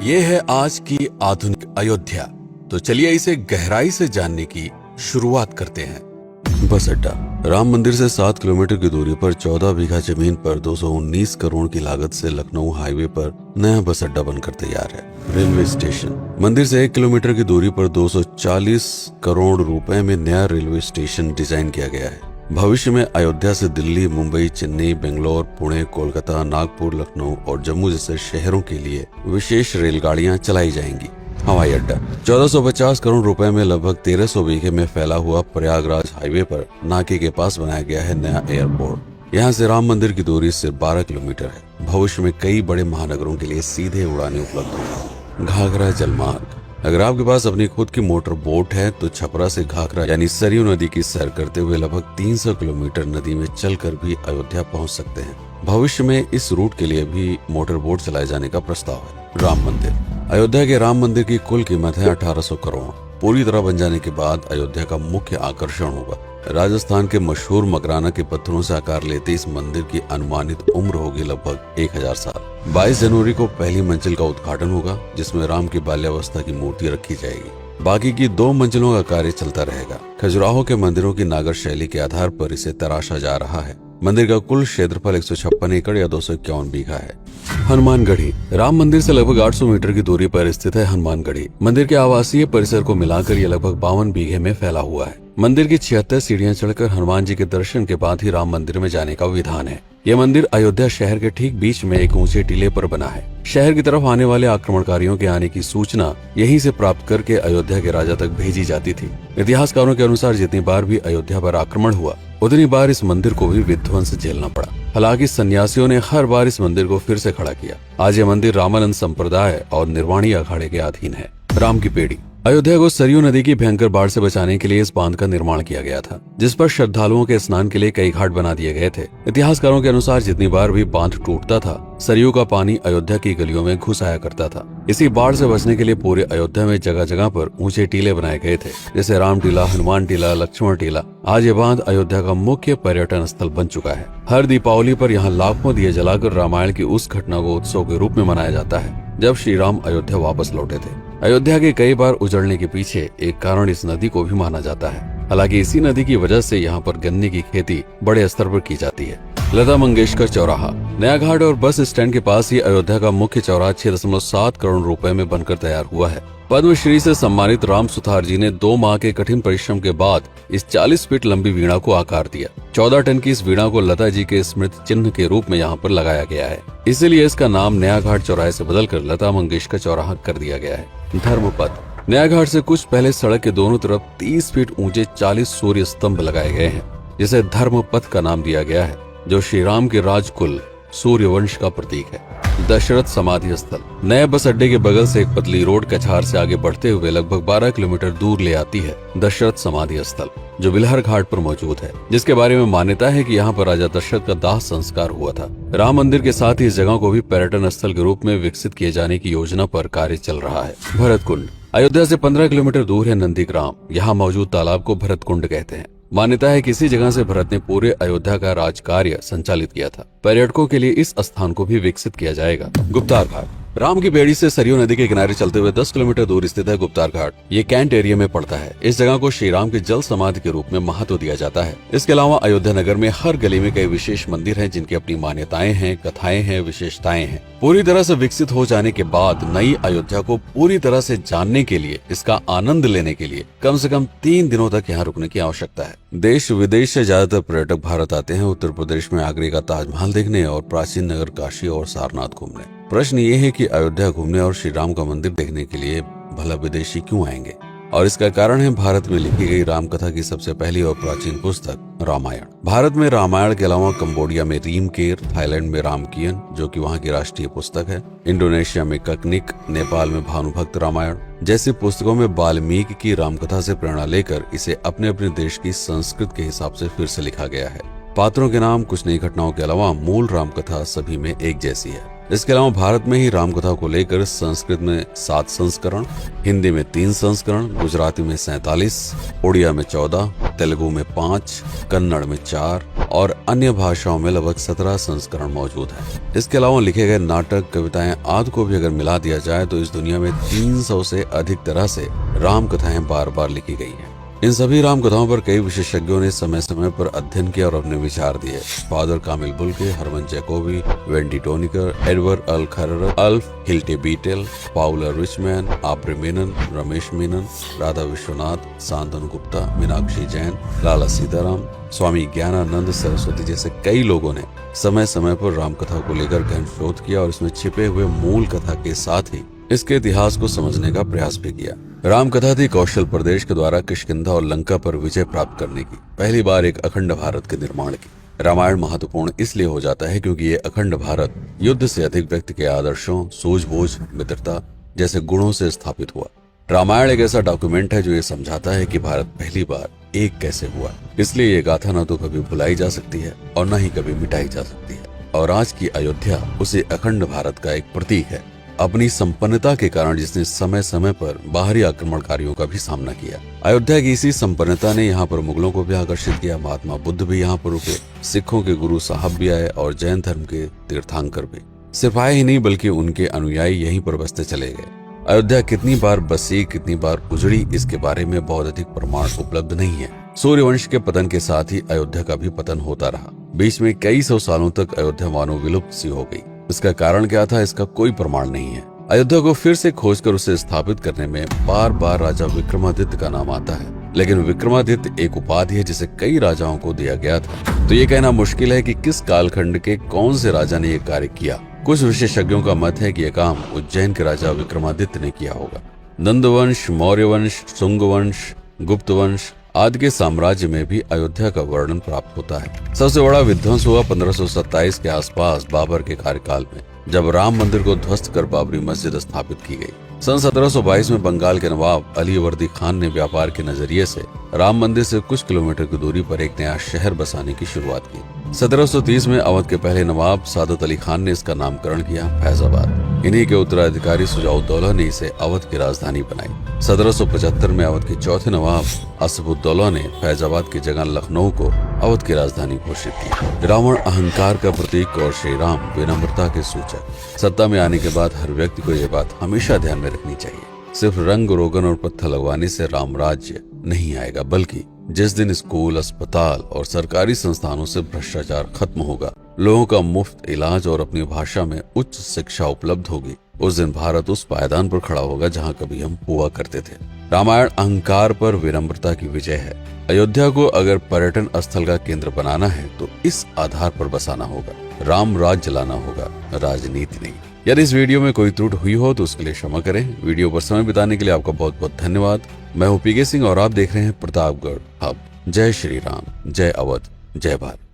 ये है आज की आधुनिक अयोध्या। तो चलिए इसे गहराई से जानने की शुरुआत करते हैं। बस अड्डा। राम मंदिर से 7 किलोमीटर की दूरी पर 14 बीघा जमीन पर 219 करोड़ की लागत से लखनऊ हाईवे पर नया बस अड्डा बनकर तैयार है। Railway station. मंदिर से 1 किलोमीटर की दूरी पर 240 करोड़ रुपए में नया रेलवे स्टेशन डिजाइन किया गया है। भविष्य में अयोध्या से दिल्ली, मुंबई, चेन्नई, बेंगलोर, पुणे, कोलकाता, नागपुर, लखनऊ और जम्मू जैसे शहरों के लिए विशेष रेलगाड़ियां चलाई जाएंगी। हवाई अड्डा। 1450 करोड़ रुपए में लगभग 1300 बीघे में फैला हुआ प्रयागराज हाईवे पर नाके के पास बनाया गया है नया एयरपोर्ट। यहाँ से राम मंदिर की दूरी सिर्फ 12 किलोमीटर है। भविष्य में कई बड़े महानगरों के लिए सीधे उड़ानें उपलब्ध होंगी। घाघरा जलमार्ग। अगर आपके पास अपनी खुद की मोटर बोट है तो छपरा से घाघरा यानी सरयू नदी की सैर करते हुए लगभग 300 किलोमीटर नदी में चलकर भी अयोध्या पहुंच सकते हैं। भविष्य में इस रूट के लिए भी मोटर बोट चलाए जाने का प्रस्ताव है। राम मंदिर। अयोध्या के राम मंदिर की कुल कीमत है 1800 करोड़। पूरी तरह बन जाने के बाद अयोध्या का मुख्य आकर्षण होगा। राजस्थान के मशहूर मकराना के पत्थरों से आकार लेते इस मंदिर की अनुमानित उम्र होगी लगभग 1000 साल। 22 जनवरी को पहली मंजिल का उद्घाटन होगा, जिसमें राम की बाल्यावस्था की मूर्ति रखी जाएगी। बाकी की 2 मंजिलों का कार्य चलता रहेगा। खजुराहो के मंदिरों की नागर शैली के आधार पर इसे तराशा जा रहा है। मंदिर का कुल क्षेत्रफल 156 एकड़ या 251 बीघा है। हनुमानगढ़ी। राम मंदिर से लगभग 800 मीटर की दूरी पर स्थित है हनुमानगढ़ी। मंदिर के आवासीय परिसर को मिलाकर यह लगभग 52 बीघे में फैला हुआ है। मंदिर की 76 सीढ़ियां चढ़कर हनुमान जी के दर्शन के बाद ही राम मंदिर में जाने का विधान है। यह मंदिर अयोध्या शहर के ठीक बीच में एक ऊंचे टीले पर बना है। शहर की तरफ आने वाले आक्रमणकारियों के आने की सूचना यहीं से प्राप्त करके अयोध्या के राजा तक भेजी जाती थी। इतिहासकारों के अनुसार जितनी बार भी अयोध्या पर आक्रमण हुआ उतनी बार इस मंदिर को भी विध्वंस झेलना पड़ा। हालांकि सन्यासियों ने हर बार इस मंदिर को फिर से खड़ा किया। आज ये मंदिर रामानंद संप्रदाय और निर्वाणी अखाड़े के अधीन है। राम की पेड़ी। अयोध्या को सरयू नदी की भयंकर बाढ़ से बचाने के लिए इस बांध का निर्माण किया गया था, जिस पर श्रद्धालुओं के स्नान के लिए कई घाट बना दिए गए थे। इतिहासकारों के अनुसार जितनी बार भी बांध टूटता था, सरयू का पानी अयोध्या की गलियों में घुस आया करता था। इसी बाढ़ से बचने के लिए पूरे अयोध्या में जगह जगह पर ऊंचे टीले बनाए गए थे, जैसे राम टीला, हनुमान टीला, लक्ष्मण टीला। आज ये बांध अयोध्या का मुख्य पर्यटन स्थल बन चुका है। हर दीपावली पर यहाँ लाखों दिए जलाकर रामायण की उस घटना को उत्सव के रूप में मनाया जाता है जब श्री राम अयोध्या वापस लौटे थे। अयोध्या के कई बार उजड़ने के पीछे एक कारण इस नदी को भी माना जाता है। हालांकि इसी नदी की वजह से यहाँ पर गन्ने की खेती बड़े स्तर पर की जाती है। लता मंगेशकर चौराहा। नया घाट और बस स्टैंड के पास ही अयोध्या का मुख्य चौराहा 6.7 करोड़ रुपए में बनकर तैयार हुआ है। पद्मश्री से सम्मानित राम सुथार जी ने 2 माह के कठिन परिश्रम के बाद इस 40 फीट लंबी वीणा को आकार दिया। 14 टन की इस वीणा को लता जी के स्मृति चिन्ह के रूप में यहाँ पर लगाया गया है। इसीलिए इसका नाम नया घाट चौराहे से बदलकर लता मंगेशकर चौराहा कर दिया गया है। धर्मपथ। नया घाट से कुछ पहले सड़क के दोनों तरफ 30 फीट ऊंचे 40 सूर्य स्तंभ लगाए गए हैं, जिसे धर्मपथ का नाम दिया गया है, जो श्री राम के राजकुल सूर्यवंश का प्रतीक है। दशरथ समाधि स्थल। नए बस अड्डे के बगल से एक पतली रोड कछार से आगे बढ़ते हुए लगभग 12 किलोमीटर दूर ले आती है दशरथ समाधि स्थल, जो बिलहर घाट पर मौजूद है, जिसके बारे में मान्यता है कि यहाँ पर राजा दशरथ का दाह संस्कार हुआ था। राम मंदिर के साथ ही इस जगह को भी पर्यटन स्थल के रूप में विकसित किए जाने की योजना पर कार्य चल रहा है। भरत कुंड। अयोध्या से 15 किलोमीटर दूर है नंदीग्राम। यहाँ मौजूद तालाब को भरत कुंड कहते हैं। मान्यता है कि इसी जगह से भरत ने पूरे अयोध्या का राज कार्य संचालित किया था। पर्यटकों के लिए इस स्थान को भी विकसित किया जाएगा। गुप्तार घाट। राम की बेड़ी से सरयू नदी के किनारे चलते हुए 10 किलोमीटर दूर स्थित है गुप्तार घाट। ये कैंट एरिया में पड़ता है। इस जगह को श्री राम के जल समाधि के रूप में महत्व दिया जाता है। इसके अलावा अयोध्या नगर में हर गली में कई विशेष मंदिर हैं, जिनकी अपनी मान्यताएं हैं, कथाएं हैं, विशेषताएं हैं। पूरी तरह से विकसित हो जाने के बाद नई अयोध्या को पूरी तरह से जानने के लिए, इसका आनंद लेने के लिए कम से कम 3 दिनों तक यहाँ रुकने की आवश्यकता है। देश विदेश से ज्यादातर पर्यटक भारत आते हैं उत्तर प्रदेश में आगरे का ताजमहल देखने और प्राचीन नगर काशी और सारनाथ घूमने। प्रश्न ये है कि अयोध्या घूमने और श्री राम का मंदिर देखने के लिए भला विदेशी क्यों आएंगे? और इसका कारण है भारत में लिखी गई राम कथा की सबसे पहली और प्राचीन पुस्तक रामायण। भारत में रामायण के अलावा कंबोडिया में रीमकेर, थाईलैंड में रामकियन, जो कि वहाँ की राष्ट्रीय पुस्तक है, इंडोनेशिया में ककनिक, नेपाल में भानुभक्त रामायण जैसी पुस्तकों में वाल्मीकि की रामकथा से प्रेरणा लेकर इसे अपने अपने देश की संस्कृत के हिसाब से फिर से लिखा गया है। पात्रों के नाम, कुछ नई घटनाओं के अलावा मूल रामकथा सभी में एक जैसी है। इसके अलावा भारत में ही रामकथा को लेकर संस्कृत में 7 संस्करण, हिंदी में 3 संस्करण, गुजराती में 47, उड़िया में 14, तेलुगु में 5, कन्नड़ में 4 और अन्य भाषाओं में लगभग 17 संस्करण मौजूद है। इसके अलावा लिखे गए नाटक, कविताएं आदि को भी अगर मिला दिया जाए तो इस दुनिया में 300 से अधिक तरह से राम कथाएं बार बार लिखी गई हैं। इन सभी राम कथाओं पर कई विशेषज्ञों ने समय समय पर अध्ययन किया और अपने विचार दिए। Father Kamil Bulcke, Hermann Jacobi, Wendy Doniger, Edward अल खरर, Alf Hiltebeitel, Paula Richman, Aubrey Menen, Ramesh Menen, Radha Vishwanath, Shantanu Gupta, Meenakshi Jain, Lala Sitaram, Swami Gyananand Saraswati जैसे कई लोगों ने समय समय पर राम कथा को लेकर गहन शोध किया और इसमें छिपे हुए मूल कथा के साथ ही इसके इतिहास को समझने का प्रयास भी किया। राम कथा थी कौशल प्रदेश के द्वारा किष्किंधा और लंका पर विजय प्राप्त करने की पहली बार एक अखंड भारत के निर्माण की। रामायण महत्वपूर्ण इसलिए हो जाता है क्योंकि ये अखंड भारत युद्ध से अधिक व्यक्ति के आदर्शों, सूझबूझ, मित्रता जैसे गुणों से स्थापित हुआ। रामायण एक ऐसा डॉक्यूमेंट है जो ये समझाता है कि भारत पहली बार एक कैसे हुआ। इसलिए ये गाथा न तो कभी भुलाई जा सकती है और न ही कभी मिटाई जा सकती है। और आज की अयोध्या उसे अखंड भारत का एक प्रतीक है, अपनी संपन्नता के कारण जिसने समय समय पर बाहरी आक्रमणकारियों का भी सामना किया। अयोध्या की इसी संपन्नता ने यहाँ पर मुगलों को भी आकर्षित किया। महात्मा बुद्ध भी यहाँ पर रुके, सिखों के गुरु साहब भी आए और जैन धर्म के तीर्थंकर भी। सिर्फ आए ही नहीं बल्कि उनके अनुयायी यहीं पर बसते चले गए। अयोध्या कितनी बार बसी, कितनी बार उजड़ी, इसके बारे में बहुत अधिक प्रमाण उपलब्ध नहीं है। सूर्यवंश के पतन के साथ ही अयोध्या का भी पतन होता रहा। बीच में कई सौ सालों तक अयोध्या मानो विलुप्त सी हो गई। इसका कारण क्या था, इसका कोई प्रमाण नहीं है। अयोध्या को फिर से खोजकर उसे स्थापित करने में बार बार राजा विक्रमादित्य का नाम आता है, लेकिन विक्रमादित्य एक उपाधि है जिसे कई राजाओं को दिया गया था। तो ये कहना मुश्किल है कि किस कालखंड के कौन से राजा ने यह कार्य किया। कुछ विशेषज्ञों का मत है कि यह काम उज्जैन के राजा विक्रमादित्य ने किया होगा। नंद वंश, मौर्य वंश, शुंग वंश, गुप्त वंश आदि के साम्राज्य में भी अयोध्या का वर्णन प्राप्त होता है। सबसे बड़ा विध्वंस हुआ 1527 के आसपास बाबर के कार्यकाल में, जब राम मंदिर को ध्वस्त कर बाबरी मस्जिद स्थापित की गई। सन 1722 में बंगाल के नवाब अली वर्दी खान ने व्यापार के नजरिए से राम मंदिर से कुछ किलोमीटर की दूरी पर एक नया शहर बसाने की शुरुआत की। 1730 में अवध के पहले नवाब सादत अली खान ने इसका नामकरण किया फैजाबाद। इन्हीं के उत्तराधिकारी सुजाउद्दौला ने इसे अवध की राजधानी बनाई। 1775 में अवध के चौथे नवाब असफुद्दौला ने फैजाबाद की जगह लखनऊ को अवध की राजधानी घोषित की। रावण अहंकार का प्रतीक और श्री राम विनम्रता के सूचक। सत्ता में आने के बाद हर व्यक्ति को यह बात हमेशा ध्यान में रखनी चाहिए, सिर्फ रंग रोगन और पत्थर लगवाने से राम राज्य नहीं आएगा, बल्कि जिस दिन स्कूल, अस्पताल और सरकारी संस्थानों से भ्रष्टाचार खत्म होगा, लोगों का मुफ्त इलाज और अपनी भाषा में उच्च शिक्षा उपलब्ध होगी, उस दिन भारत उस पायदान पर खड़ा होगा जहां कभी हम हुआ करते थे। रामायण अहंकार पर विनम्रता की विजय है। अयोध्या को अगर पर्यटन स्थल का केंद्र बनाना है तो इस आधार पर बसाना होगा, राम राज्य लाना होगा, राजनीति नहीं। यदि इस वीडियो में कोई त्रुटि हुई हो तो उसके लिए क्षमा करें। वीडियो पर समय बिताने के लिए आपका बहुत बहुत धन्यवाद। मैं हूं पीके सिंह और आप देख रहे हैं प्रतापगढ़ हब। जय श्री राम, जय अवध, जय भारत।